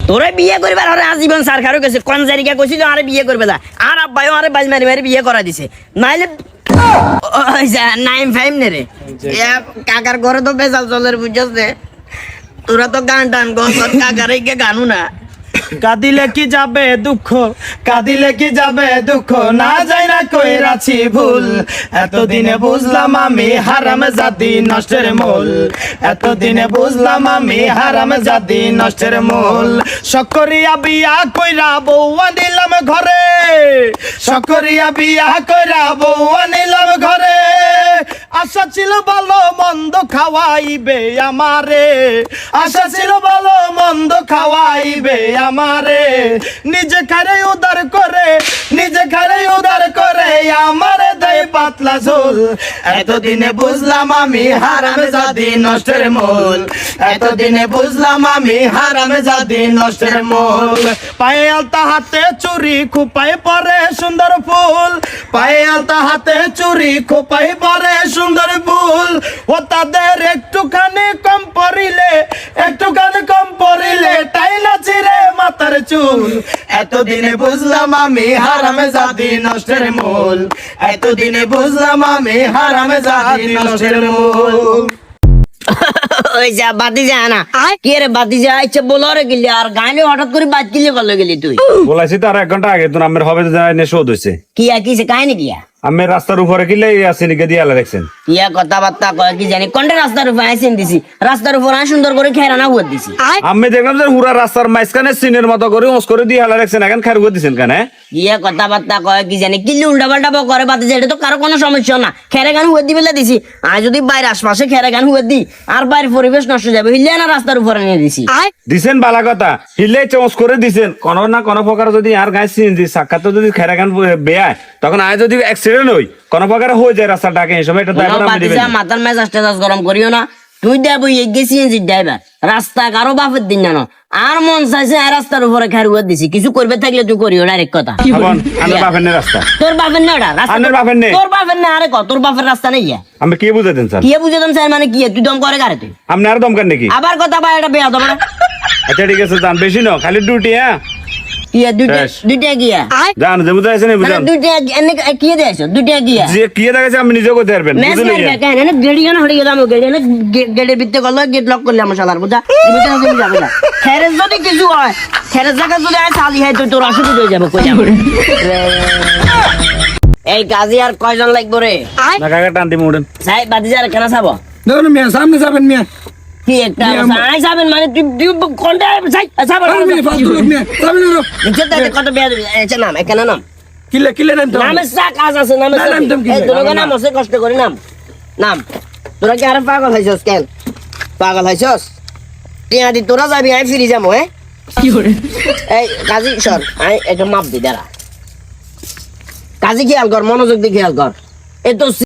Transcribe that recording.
তোরে বিয়ে করবার আরে আজীবন সরকারও গেছে কোন জায়গা কইছিল আরে বিয়ে করবে না আর আব্বাইও আরে বাজ মারি মারি বিয়ে করা দিছে নাইলে ওই যা নাইম ফাইম নে রে কাকার ঘরে তো বেজাল চলের বুঝছস রে তোরা তো গান টান গছ কাকারে কে গানু না কাঁদিলে কি যাবে দুঃখ কাঁদিলে কি যাবে দুঃখ না যাই না কইরাছি ভুল এতদিনে বুঝলাম আমি হারাম জাতি নষ্টের মূল এতদিনে বুঝলাম আমি হারাম জাতি নষ্টের মূল সকরিয়া বিয়া কইরা বউ আনিলাম ঘরে সকরিয়া বিয়া কইরা বউ আনিলাম ঘরে আশা ছিল ভালো মন্দ খাওয়াইবে আমারে আশা ছিল ভালো মন্দ খাওয়াইবে আমারে নিজে খারে উদার করে আমারে দেয় পাতলা ঝোল এতদিনে বুঝলাম আমি হারাম জাতি নষ্টের মূল এতদিনে বুঝলাম আমি হারাম জাতি নষ্টের মূল পায়ে আলতা হাতে চুরি খোপায় পরে সুন্দর ফুল পায়ে আলতা হাতে চুরি খোপায় পরে সুন্দর ফুল ও তাদের একটুখানি কম পড়িলে তাই নাচিরে মাথার চুল এতদিনে বুঝলাম আমি হারামে জাতি নষ্টের মূল এতদিনে বুঝলাম আমি হারামে জাতি নষ্টের মূল ওই যা বাতি যা না কে রে বাতি যা ইচ্ছে বলরে গেলি আর গানে হঠাৎ করে বাদ গিলে ভালো গেলি তুই বলাইছি তো আর 1 ঘন্টা আগে তো আমার হবে শোধ হয়েছে কি কিছে কাহিনী কিয়া আমি রাস্তার উপরে কিলে আসেনি কে দিয়ে রাখছেন ইয়া কথাবার্তা কয় কি জানি কোনটা রাস্তার উপরে আইছেন দিছি রাস্তার উপর সুন্দর করে খেরানা হুয়া দিছি আমি দেখলাম যে পুরা রাস্তার মাঝখানে সিনের মতো করে ওস করে দিয়ে হালা রাখছেন এখন খার করে দিছেন কেন ইয়া কথাবার্তা কয় কি জানি কিল্লি উল্টা পাল্টা করে বাতি যেটা তো কারো কোনো সমস্যা না খেরে গান হুয়া দিবেলা দিছি আর যদি বাইরে আশপাশে খেরে গান হুয়া দি আর বাইরের পরিবেশ নষ্ট যাবে হিলে না রাস্তার উপরে নিয়ে দিছি দিছেন বালা কথা হিলে চমস করে দিছেন কোন না কোন প্রকার যদি আর গায়ে সিন দি সাক্ষাৎ যদি খেরা গান বেয়ায় তখন আয় যদি অ্যাক্সিডেন্ট হই কোন প্রকার হয়ে যায় রাস্তাটাকে এই সময় একটা ড্রাইভার আমি দিবেন মাথার মেজাজটা গরম করিও না তুই দেব গেছি ড্রাইভার রাস্তা কারো বাপের দিন জানো আর মন চাইছে আর রাস্তার উপরে খেরুয়া দিছি কিছু করবে থাকলে তুই করিও ডাইরেক্ট কথা আমার বাপের নে রাস্তা তোর বাপের না ওটা রাস্তা আমার বাপের নে তোর বাপের না আরে তোর বাপের রাস্তা নেই আমি কি বুঝাতেন স্যার কি বুঝাতাম স্যার মানে কি তুই দম করে গারে তুই আপনি আর দমকান নাকি আবার কথা বা এটা বেয়া দম আচ্ছা ঠিক আছে জান বেশি না খালি ডিউটি হ্যাঁ কিয়া দুইটা কিয়া জান যে বুঝাইছে না বুঝান দুইটা এনে কি দেয়ছো দুইটা কিয়া যে কি দেখাইছে আমি নিজে করতে পারবেন বুঝলেন মেস কেন না গেড়ি কেন হড়ি গেলাম গেড়ি না গেড়ের ভিতরে গেল গেট লক করলে আমার শালার বুঝা ভিতরে আমি যাব না খেরেজ যদি কিছু হয় খেরেজ জায়গা যদি আয় চালি হয় তো তোর অসুবিধা হয়ে যাবে কই যাবে এই কাজী আর কয়জন লাগবে রে না কাকা টান দিমু উঠেন সাহেব বাদিজার কেন ছাবো দেখুন মিয়া সামনে যাবেন মিয়া কি একটা আই যাবেন মানে তুই কোনটা যাই ছাবো কত বেয়া আচ্ছা নাম এখানে নাম কিলে নাম তো নামে চা কাজ আছে নামে এই তোর নাম আছে কষ্ট করে নাম তোরা কি আরে পাগল হইছস কেন পাগল হইছস টিয়া দি তোরা যাবি আই ফিরি যামু কি করে এই কাজী সর আই একটু মাপ দি দাঁড়া কাজী খেয়াল কর মনোযোগ দিয়ে খেয়াল কর এ তো